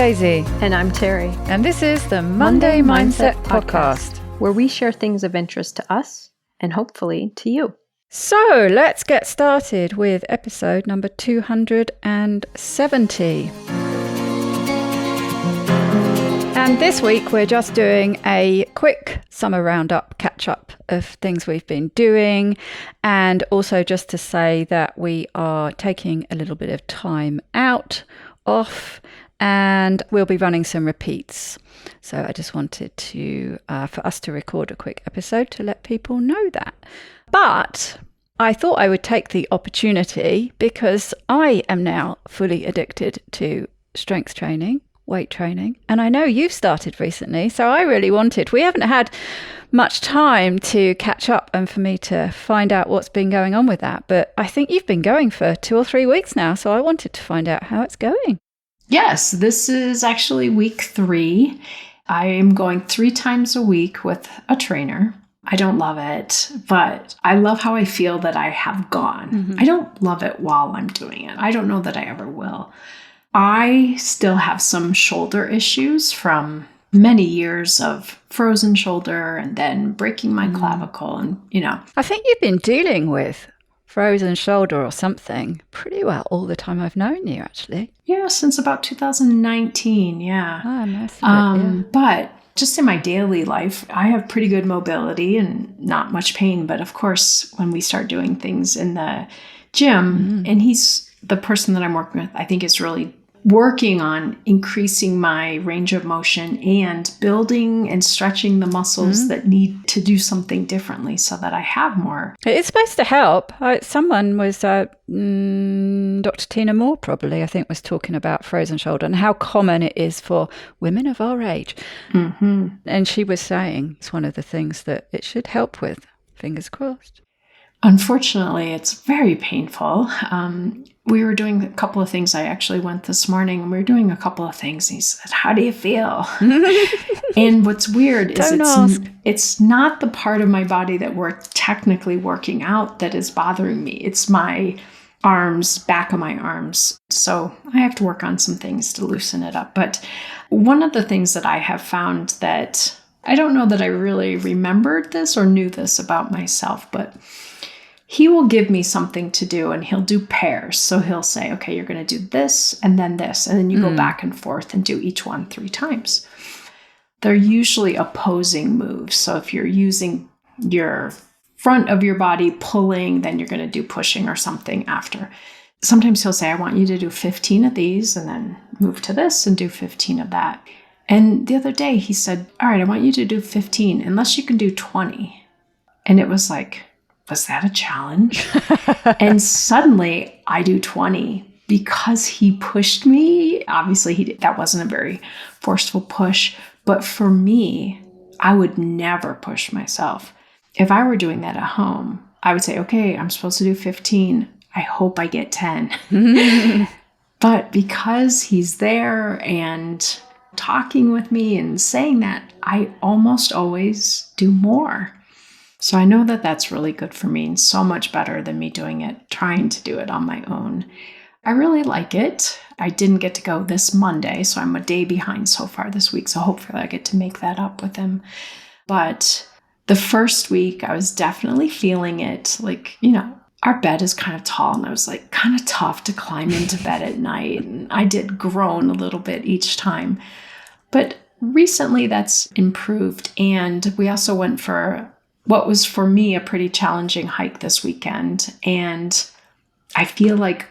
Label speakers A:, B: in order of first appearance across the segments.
A: Daisy.
B: And I'm Terri.
A: And this is the Monday Mindset Podcast,
B: where we share things of interest to us and hopefully to you.
A: So let's get started with episode number 270. And this week we're just doing a quick summer roundup, catch up of things we've been doing, and also just to say that we are taking a little bit of time off, and we'll be running some repeats. So I just wanted to for us to record a quick episode to let people know that. But I thought I would take the opportunity, because I am now fully addicted to strength training, weight training, and I know you've started recently, so I really we haven't had much time to catch up and for me to find out what's been going on with that, but I think you've been going for 2 or 3 weeks now, so I wanted to find out how it's going.
C: Yes, this is actually week 3. I am going 3 times a week with a trainer. I don't love it, but I love how I feel that I have gone. Mm-hmm. I don't love it while I'm doing it. I don't know that I ever will. I still have some shoulder issues from many years of frozen shoulder and then breaking my clavicle. And,
A: I think you've been dealing with frozen shoulder or something pretty well all the time I've known you, actually.
C: Yeah, since about 2019. Yeah.
A: Most of it, yeah.
C: But just in my daily life, I have pretty good mobility and not much pain. But of course, when we start doing things in the gym, and he's the person that I'm working with, I think is really working on increasing my range of motion and building and stretching the muscles that need to do something differently so that I have more.
A: It's supposed to help. Someone was, Dr. Tina Moore probably, I think, was talking about frozen shoulder and how common it is for women of our age. Mm-hmm. And she was saying it's one of the things that it should help with. Fingers crossed.
C: Unfortunately, it's very painful. We were doing a couple of things. I actually went this morning and we were doing a couple of things. And he said, "How do you feel?" And what's weird is it's not the part of my body that we're technically working out that is bothering me. It's my arms, back of my arms. So I have to work on some things to loosen it up. But one of the things that I have found that I don't know that I really remembered this or knew this about myself, but he will give me something to do and he'll do pairs. So he'll say, okay, you're going to do this and then this. And then you go back and forth and do each one 3 times. They're usually opposing moves. So if you're using your front of your body pulling, then you're going to do pushing or something after. Sometimes he'll say, I want you to do 15 of these and then move to this and do 15 of that. And the other day he said, all right, I want you to do 15 unless you can do 20. And it was like, was that a challenge? And suddenly I do 20 because he pushed me. Obviously, that wasn't a very forceful push. But for me, I would never push myself. If I were doing that at home, I would say, okay, I'm supposed to do 15. I hope I get 10. But because he's there and talking with me and saying that, I almost always do more. So I know that that's really good for me and so much better than me trying to do it on my own. I really like it. I didn't get to go this Monday, so I'm a day behind so far this week. So hopefully I get to make that up with him. But the first week I was definitely feeling it. Like, our bed is kind of tall and I was like kind of tough to climb into bed at night. And I did groan a little bit each time. But recently that's improved. And we also went for what was for me a pretty challenging hike this weekend. And I feel like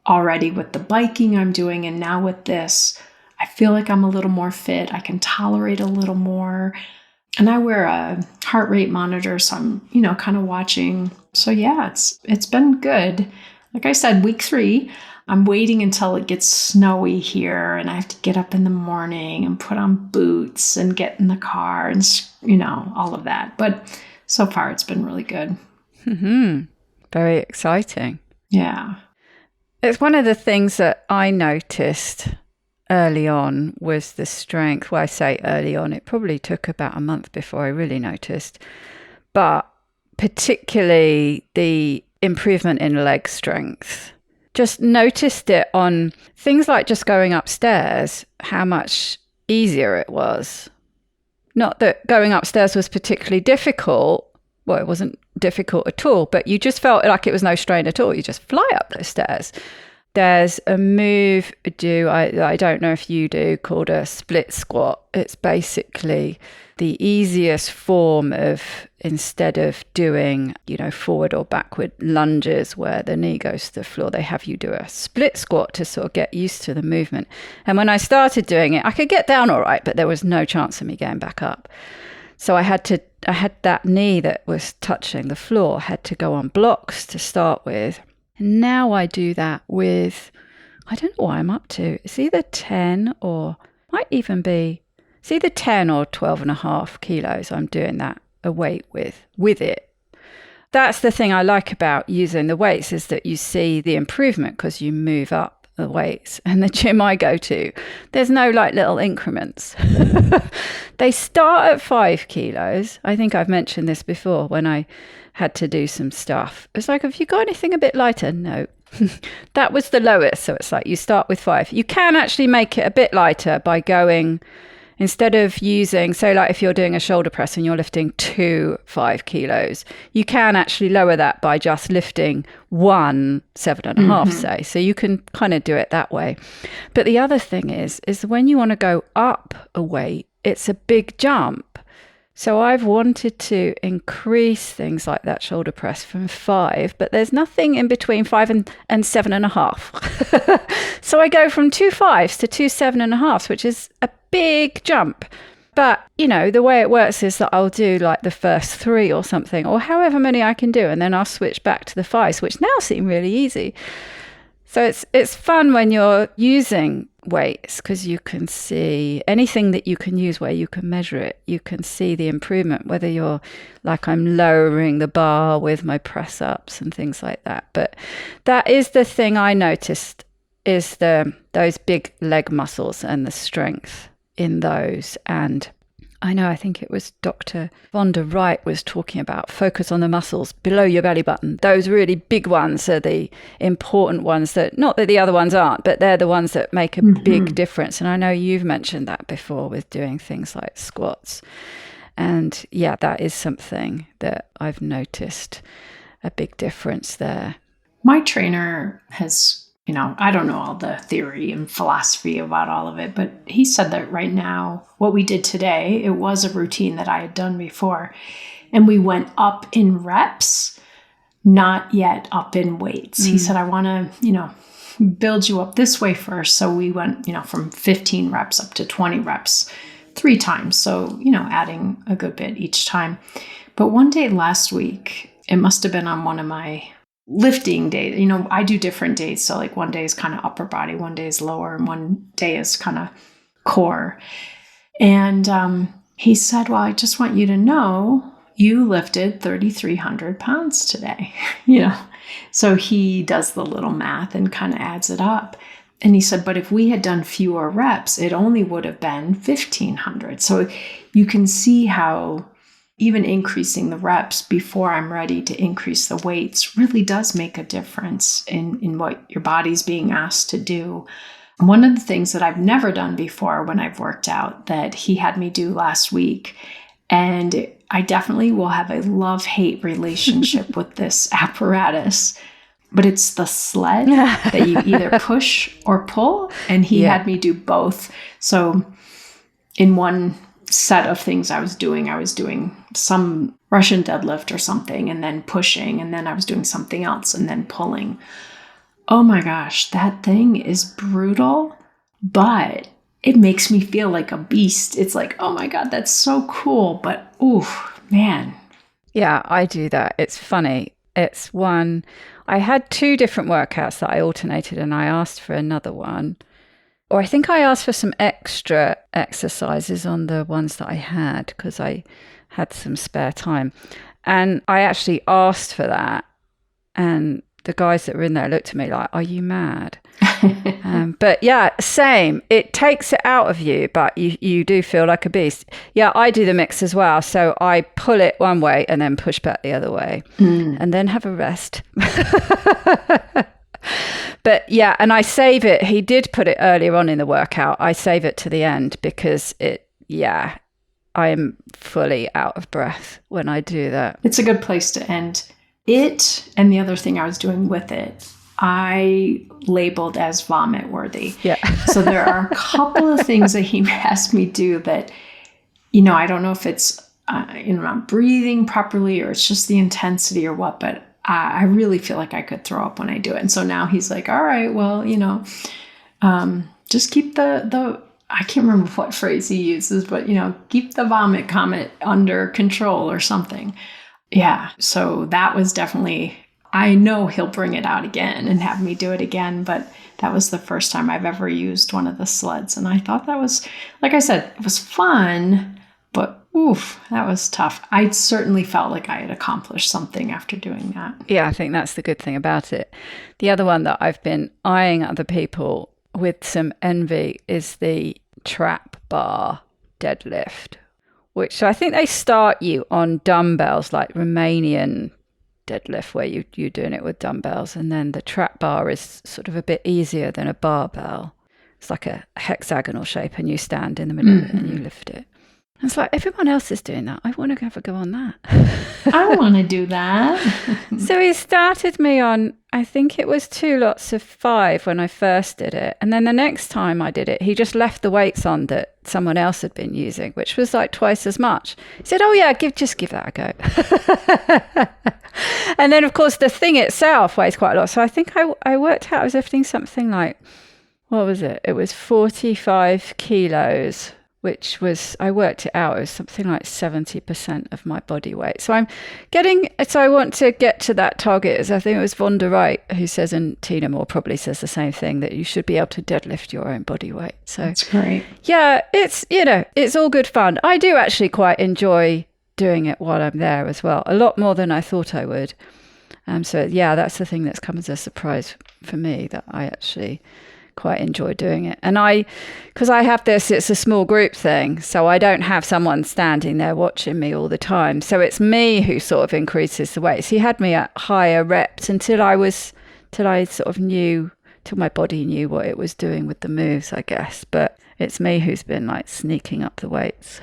C: already with the biking I'm doing and now with this, I feel like I'm a little more fit. I can tolerate a little more. And I wear a heart rate monitor, so I'm, kind of watching. So yeah, it's been good. Like I said, week 3, I'm waiting until it gets snowy here and I have to get up in the morning and put on boots and get in the car and, all of that. But so far, it's been really good.
A: Mm-hmm. Very exciting.
C: Yeah.
A: It's one of the things that I noticed early on was the strength. Well, I say early on, it probably took about a month before I really noticed. But particularly the improvement in leg strength just noticed it on things like just going upstairs, how much easier it was. Not that going upstairs was particularly difficult. Well, it wasn't difficult at all, but you just felt like it was no strain at all. You just fly up those stairs. There's a move I don't know if you do, called a split squat. It's basically the easiest form of, instead of doing, forward or backward lunges where the knee goes to the floor, they have you do a split squat to sort of get used to the movement. And when I started doing it, I could get down all right, but there was no chance of me getting back up. So I had that knee that was touching the floor, had to go on blocks to start with. And now I do that with, I don't know what I'm up to. It's either 10 or might even be, it's either 10 or 12.5 kilos. I'm doing that a weight with it. That's the thing I like about using the weights, is that you see the improvement because you move up the weights. And the gym I go to, there's no like little increments. They start at 5 kilos. I think I've mentioned this before when I had to do some stuff. It's like, have you got anything a bit lighter? No. That was the lowest. So it's like you start with 5. You can actually make it a bit lighter by going, instead of using, so like if you're doing a shoulder press and you're lifting 5 kilos, you can actually lower that by just lifting 7.5, say. So you can kind of do it that way. But the other thing is when you want to go up a weight, it's a big jump. So I've wanted to increase things like that shoulder press from 5, but there's nothing in between 5 and 7.5. So I go from 2 5s to 2 7.5s, which is a big jump. But, the way it works is that I'll do like the first 3 or something, or however many I can do, and then I'll switch back to the 5s, which now seem really easy. So it's fun when you're using weights, because you can see anything that you can use where you can measure it. You can see the improvement, whether you're like, I'm lowering the bar with my press ups and things like that. But that is the thing I noticed, is those big leg muscles and the strength in those. And I think it was Dr. von der Wright was talking about focus on the muscles below your belly button. Those really big ones are the important ones, that, not that the other ones aren't, but they're the ones that make a big difference. And I know you've mentioned that before with doing things like squats. And yeah, that is something that I've noticed a big difference there.
C: My trainer has, I don't know all the theory and philosophy about all of it, but he said that right now, what we did today, it was a routine that I had done before. And we went up in reps, not yet up in weights. He said, I want to, build you up this way first. So we went, from 15 reps up to 20 reps 3 times. So, adding a good bit each time. But one day last week, it must have been on one of my lifting days. I do different days. So like one day is kind of upper body, one day is lower, and one day is kind of core. And he said, well, I just want you to know you lifted 3,300 pounds today. So he does the little math and kind of adds it up. And he said, but if we had done fewer reps, it only would have been 1,500. So you can see how even increasing the reps before I'm ready to increase the weights really does make a difference in what your body's being asked to do. One of the things that I've never done before when I've worked out that he had me do last week, and I definitely will have a love-hate relationship with this apparatus, but it's the sled that you either push or pull, and he had me do both. So in one set of things I was doing some Russian deadlift or something, and then pushing, and then I was doing something else and then pulling. Oh my gosh, that thing is brutal, but it makes me feel like a beast. It's like, oh my God, that's so cool. But oof, man.
A: Yeah, I do that. It's funny. It's one, I had 2 different workouts that I alternated, and I asked for another one. Or I think I asked for some extra exercises on the ones that I had, because I had some spare time. And I actually asked for that. And the guys that were in there looked at me like, are you mad? But yeah, same. It takes it out of you, but you do feel like a beast. Yeah, I do the mix as well. So I pull it one way and then push back the other way and then have a rest. But yeah, and I save it. He did put it earlier on in the workout. I save it to the end because I am fully out of breath when I do that.
C: It's a good place to end it. And the other thing I was doing with it, I labeled as vomit worthy.
A: Yeah.
C: So there are a couple of things that he asked me to do that, I don't know if it's, not breathing properly or it's just the intensity or what, but I really feel like I could throw up when I do it. And so now he's like, all right, well, just keep the I can't remember what phrase he uses, but, keep the vomit comet under control or something. Yeah. So that was definitely, I know he'll bring it out again and have me do it again, but that was the first time I've ever used one of the sleds. And I thought that was, like I said, it was fun, but oof, that was tough. I certainly felt like I had accomplished something after doing that.
A: Yeah, I think that's the good thing about it. The other one that I've been eyeing other people with some envy is the trap bar deadlift, which I think they start you on dumbbells, like Romanian deadlift, where you're doing it with dumbbells, and then the trap bar is sort of a bit easier than a barbell. It's like a hexagonal shape and you stand in the middle of it and you lift it. It's like, everyone else is doing that. I want to have a go on that.
C: I want to do that.
A: So he started me on, I think it was 2 lots of 5 when I first did it. And then the next time I did it, he just left the weights on that someone else had been using, which was like twice as much. He said, oh yeah, just give that a go. And then of course the thing itself weighs quite a lot. So I think I worked out I was lifting something like, what was it? It was 45 kilos, which was, I worked it out, it was something like 70% of my body weight. So I want to get to that target, as I think it was Von der Wright who says, and Tina Moore probably says the same thing, that you should be able to deadlift your own body weight. So
C: that's great.
A: Yeah, it's all good fun. I do actually quite enjoy doing it while I'm there as well, a lot more than I thought I would. So yeah, that's the thing that's come as a surprise for me, that I actually quite enjoy doing it. And because I have this, it's a small group thing, so I don't have someone standing there watching me all the time. So it's me who sort of increases the weights. He had me at higher reps until my body knew what it was doing with the moves, I guess. But it's me who's been like sneaking up the weights.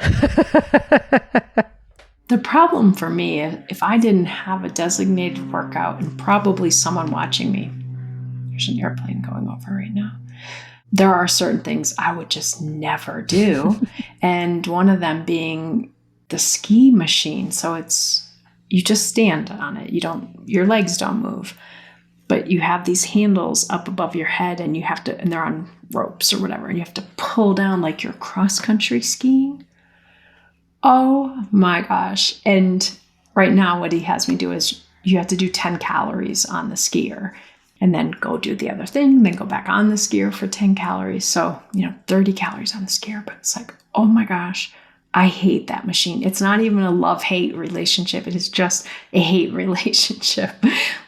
C: The problem for me, if I didn't have a designated workout and probably someone watching me, there's an airplane going over right now, there are certain things I would just never do. And one of them being the ski machine. So you just stand on it. Your legs don't move, but you have these handles up above your head and and they're on ropes or whatever. And you have to pull down like you're cross-country skiing. Oh my gosh. And right now what he has me do is you have to do 10 calories on the skier, and then go do the other thing, then go back on the skier for 10 calories. So, 30 calories on the skier. But it's like, oh my gosh, I hate that machine. It's not even a love-hate relationship. It is just a hate relationship.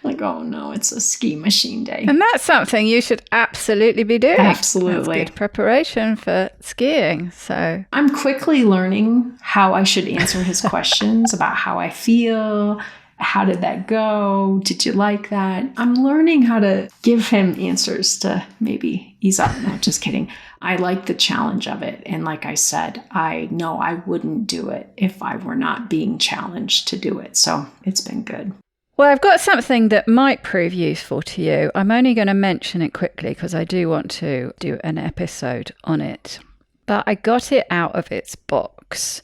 C: Like, oh no, it's a ski machine day.
A: And that's something you should absolutely be doing.
C: Absolutely.
A: That's good preparation for skiing. So
C: I'm quickly learning how I should answer his questions about how I feel. How did that go? Did you like that? I'm learning how to give him answers to maybe ease up. No, just kidding. I like the challenge of it. And like I said, I know I wouldn't do it if I were not being challenged to do it. So it's been good.
A: Well, I've got something that might prove useful to you. I'm only going to mention it quickly because I do want to do an episode on it. But I got it out of its box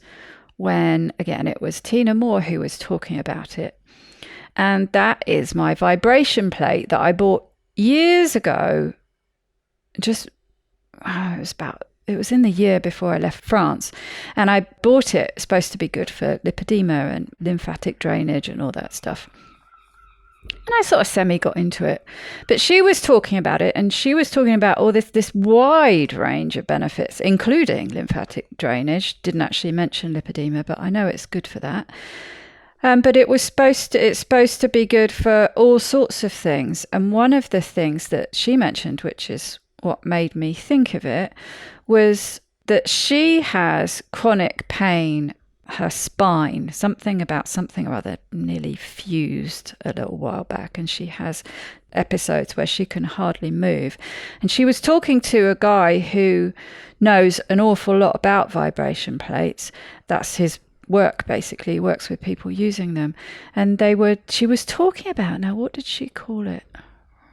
A: when, again, it was Tina Moore who was talking about it. And that is my vibration plate that I bought years ago. It was in the year before I left France. And I bought it. It's supposed to be good for lipedema and lymphatic drainage and all that stuff. And I sort of semi got into it. But she was talking about it, and she was talking about all this wide range of benefits, including lymphatic drainage. Didn't actually mention lipedema, but I know it's good for that. But it's supposed to be good for all sorts of things. And one of the things that she mentioned, which is what made me think of it, was that she has chronic pain her spine, something or other nearly fused a little while back, and she has episodes where she can hardly move. And she was talking to a guy who knows an awful lot about vibration plates. That's his work, basically. He works with people using them. And she was talking about, now what did she call it?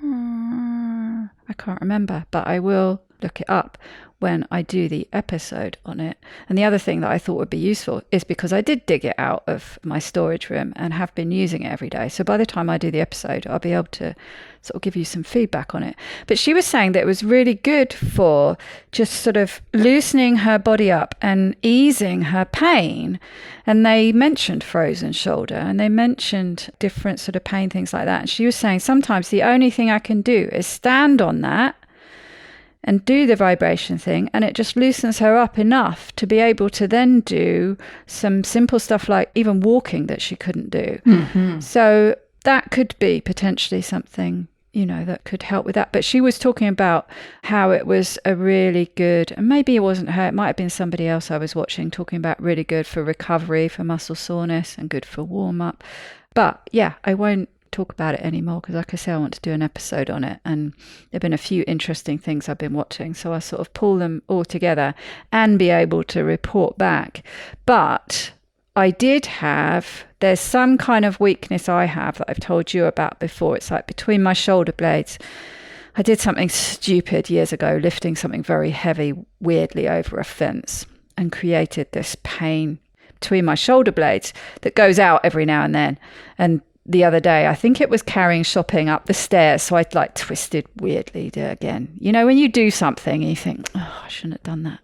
A: I can't remember, but I will look it up when I do the episode on it. And the other thing that I thought would be useful is because I did dig it out of my storage room and have been using it every day. So by the time I do the episode, I'll be able to sort of give you some feedback on it. But she was saying that it was really good for just sort of loosening her body up and easing her pain. And they mentioned frozen shoulder, and they mentioned different sort of pain things like that. And she was saying sometimes the only thing I can do is stand on that and do the vibration thing, and it just loosens her up enough to be able to then do some simple stuff like even walking that she couldn't do. Mm-hmm. So that could be potentially something, that could help with that. But she was talking about how it was a really good, and maybe it wasn't her, it might have been somebody else I was watching, talking about really good for recovery, for muscle soreness, and good for warm up. But yeah, I won't talk about it anymore because, like I say, I want to do an episode on it, and there have been a few interesting things I've been watching, so I sort of pull them all together and be able to report back. But there's some kind of weakness I have that I've told you about before. It's like between my shoulder blades. I did something stupid years ago, lifting something very heavy weirdly over a fence, and created this pain between my shoulder blades that goes out every now and then. And the other day, I think it was carrying shopping up the stairs, so I'd like twisted weirdly again. When you do something and you think, oh, I shouldn't have done that.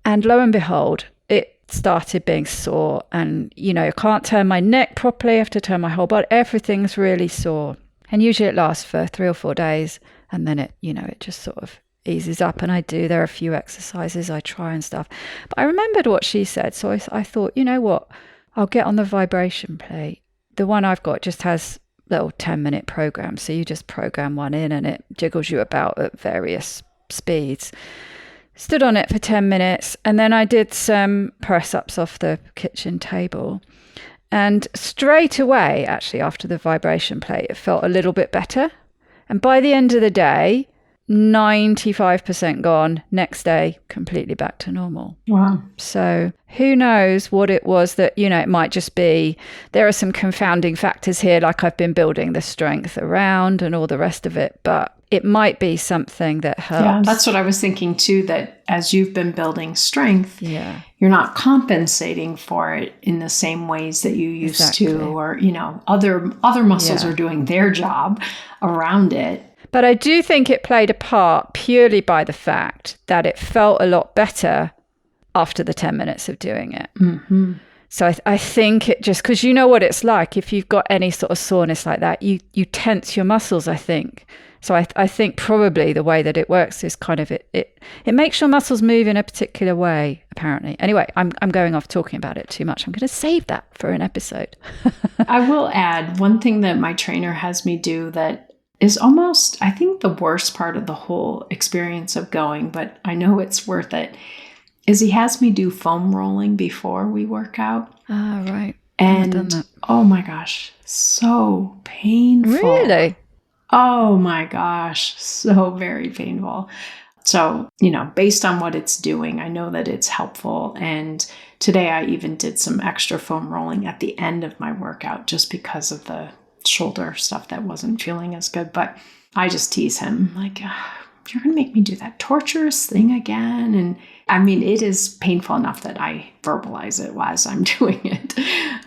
A: And lo and behold, it started being sore, and, I can't turn my neck properly, I have to turn my whole body, everything's really sore. And usually it lasts for 3 or 4 days, and then it just sort of eases up, and there are a few exercises I try and stuff. But I remembered what she said, so I thought, you know what, I'll get on the vibration plate. The one I've got just has little 10-minute programs. So you just program one in and it jiggles you about at various speeds. Stood on it for 10 minutes and then I did some press-ups off the kitchen table. And straight away, actually, after the vibration plate, it felt a little bit better. And by the end of the day, 95% gone. Next day, completely back to normal.
C: Wow.
A: So who knows what it was that, it might just be, there are some confounding factors here, like I've been building the strength around and all the rest of it, but it might be something that helps.
C: Yeah, that's what I was thinking too, that as you've been building strength,
A: you're
C: not compensating for it in the same ways that you used to, or, other muscles are doing their job around it.
A: But I do think it played a part purely by the fact that it felt a lot better after the 10 minutes of doing it.
C: Mm-hmm.
A: So I think it just, because you know what it's like, if you've got any sort of soreness like that, you tense your muscles, I think. So I think probably the way that it works is kind of it makes your muscles move in a particular way, apparently. Anyway, I'm going off talking about it too much. I'm going to save that for an episode.
C: I will add one thing that my trainer has me do that is almost, I think, the worst part of the whole experience of going, but I know it's worth it, is he has me do foam rolling before we work out.
A: Ah, right.
C: And
A: I've done that.
C: Oh my gosh, so painful.
A: Really?
C: Oh my gosh, so very painful. So, based on what it's doing, I know that it's helpful. And today I even did some extra foam rolling at the end of my workout just because of the shoulder stuff that wasn't feeling as good. But I just tease him like, you're going to make me do that torturous thing again. And I mean, it is painful enough that I verbalize it as I'm doing it.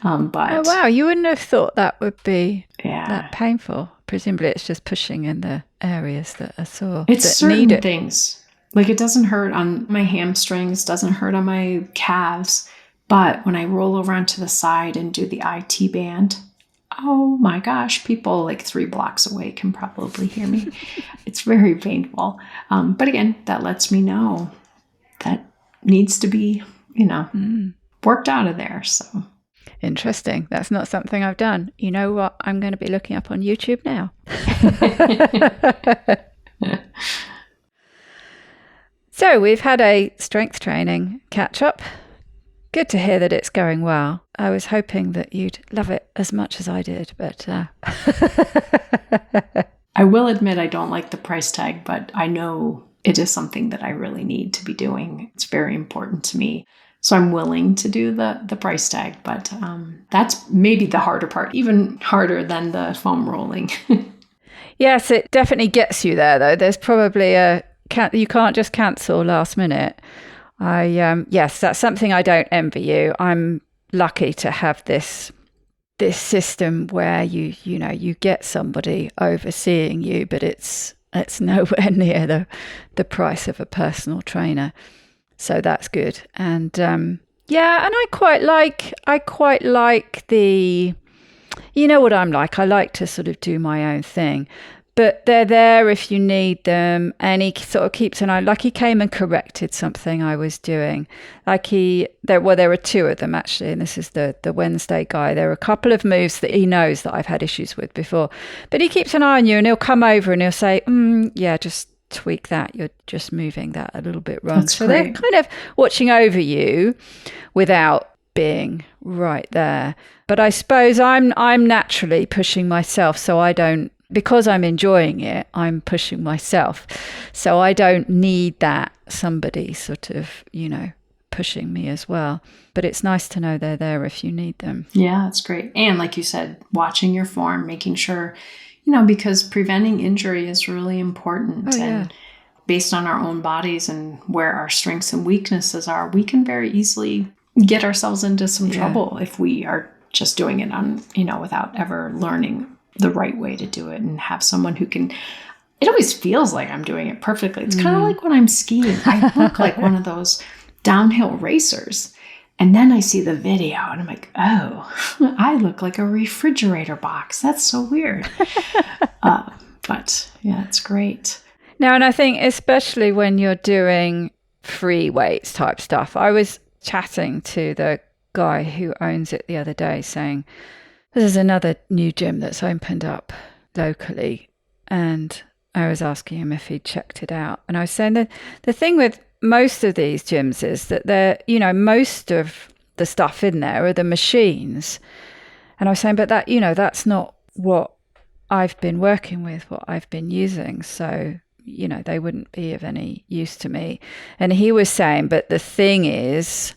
C: But
A: oh, wow. You wouldn't have thought that would be that painful. Presumably it's just pushing in the areas that are sore.
C: It's
A: that
C: certain
A: need it.
C: things. Like, it doesn't hurt on my hamstrings, doesn't hurt on my calves. But when I roll around to the side and do the IT band, oh my gosh, people like 3 blocks away can probably hear me. It's very painful. But again, that lets me know that needs to be, worked out of there. So
A: interesting. That's not something I've done. You know what? I'm going to be looking up on YouTube now. So we've had a strength training catch up. Good to hear that it's going well. I was hoping that you'd love it as much as I did, but
C: I will admit I don't like the price tag, but I know it is something that I really need to be doing. It's very important to me. So I'm willing to do the price tag, but that's maybe the harder part, even harder than the foam rolling.
A: Yes, it definitely gets you there, though. There's probably you can't just cancel last minute. Yes, that's something I don't envy you. I'm lucky to have this system where you get somebody overseeing you, but it's nowhere near the price of a personal trainer. So that's good. And and I quite like the, you know what I'm like. I like to sort of do my own thing. But they're there if you need them. And he sort of keeps an eye. Like he came and corrected something I was doing. There were two of them actually. And this is the Wednesday guy. There are a couple of moves that he knows that I've had issues with before. But he keeps an eye on you and he'll come over and he'll say, just tweak that. You're just moving that a little bit wrong. So they're kind of watching over you without being right there. But I suppose I'm naturally pushing myself, so I don't. Because I'm enjoying it, I'm pushing myself. So I don't need that somebody sort of, pushing me as well. But it's nice to know they're there if you need them.
C: Yeah, that's great. And like you said, watching your form, making sure, because preventing injury is really important. And based on our own bodies and where our strengths and weaknesses are, we can very easily get ourselves into some trouble if we are just doing it on, without ever learning the right way to do it and have someone who can. It always feels like I'm doing it perfectly. It's kind of like when I'm skiing. I look like one of those downhill racers. And then I see the video and I'm like, oh, I look like a refrigerator box. That's so weird. But yeah, it's great.
A: Now, and I think especially when you're doing free weights type stuff, I was chatting to the guy who owns it the other day saying, there's another new gym that's opened up locally, and I was asking him if he'd checked it out. And I was saying that the thing with most of these gyms is that they're, most of the stuff in there are the machines. And I was saying, but that, that's not what I've been working with, what I've been using. So, they wouldn't be of any use to me. And he was saying, but the thing is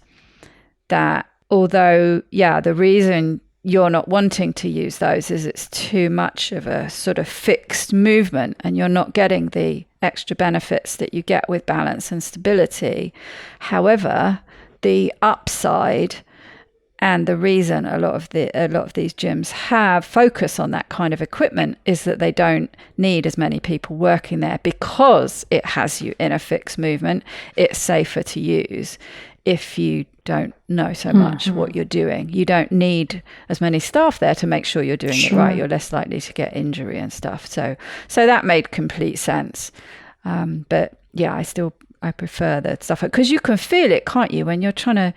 A: that although, the reason you're not wanting to use those is it's too much of a sort of fixed movement and you're not getting the extra benefits that you get with balance and stability. However, the upside and the reason a lot of these gyms have focus on that kind of equipment is that they don't need as many people working there because it has you in a fixed movement. It's safer to use if you don't know so much what you're doing. You don't need as many staff there to make sure you're doing it right. You're less likely to get injury and stuff. So that made complete sense. But yeah, I prefer the stuff because you can feel it, can't you, when you're trying to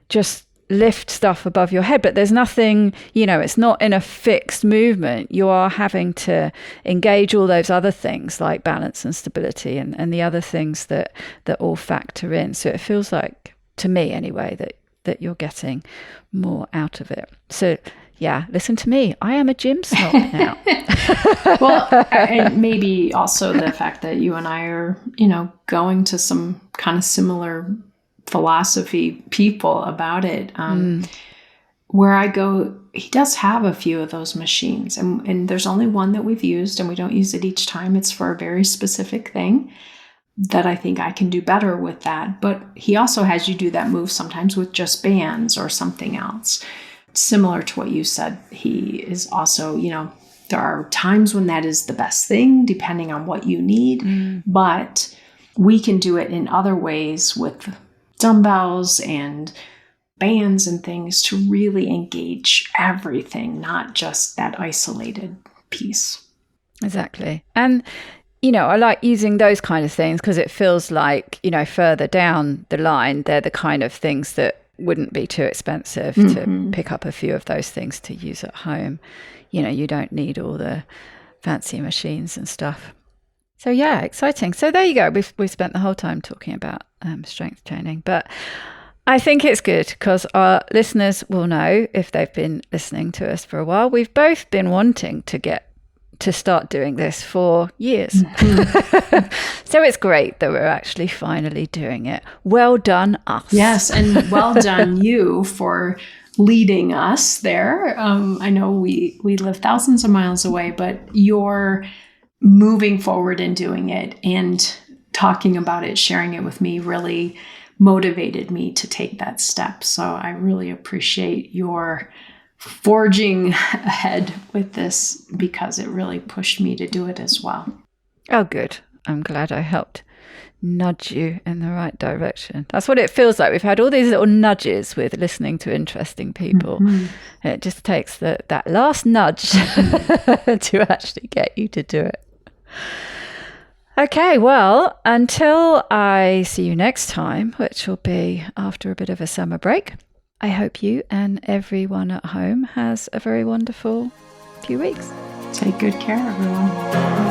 A: just lift stuff above your head, but there's nothing, it's not in a fixed movement. You are having to engage all those other things like balance and stability and the other things that all factor in. So it feels like, to me anyway, that you're getting more out of it. So yeah, listen to me. I am a gym snob now.
C: Well, and maybe also the fact that you and I are, going to some kind of similar philosophy people about it. Where I go, he does have a few of those machines and there's only one that we've used and we don't use it each time. It's for a very specific thing that I think I can do better with that. But he also has you do that move sometimes with just bands or something else. Similar to what you said, he is also, there are times when that is the best thing, depending on what you need. But we can do it in other ways with dumbbells and bands and things to really engage everything, not just that isolated piece.
A: Exactly. And I like using those kind of things because it feels like, further down the line, they're the kind of things that wouldn't be too expensive to pick up a few of those things to use at home. You don't need all the fancy machines and stuff. So yeah, exciting. So there you go. We've spent the whole time talking about strength training, but I think it's good because our listeners will know, if they've been listening to us for a while, we've both been wanting to start doing this for years. Mm-hmm. So it's great that we're actually finally doing it. Well done, us.
C: Yes, and well done you for leading us there. I know we live thousands of miles away, but you're moving forward and doing it and talking about it, sharing it with me really motivated me to take that step. So I really appreciate your forging ahead with this because it really pushed me to do it as well.
A: Oh, good. I'm glad I helped nudge you in the right direction. That's what it feels like. We've had all these little nudges with listening to interesting people. Mm-hmm. It just takes that last nudge to actually get you to do it. Okay, well, until I see you next time, which will be after a bit of a summer break, I hope you and everyone at home has a very wonderful few weeks.
C: Take good care, everyone.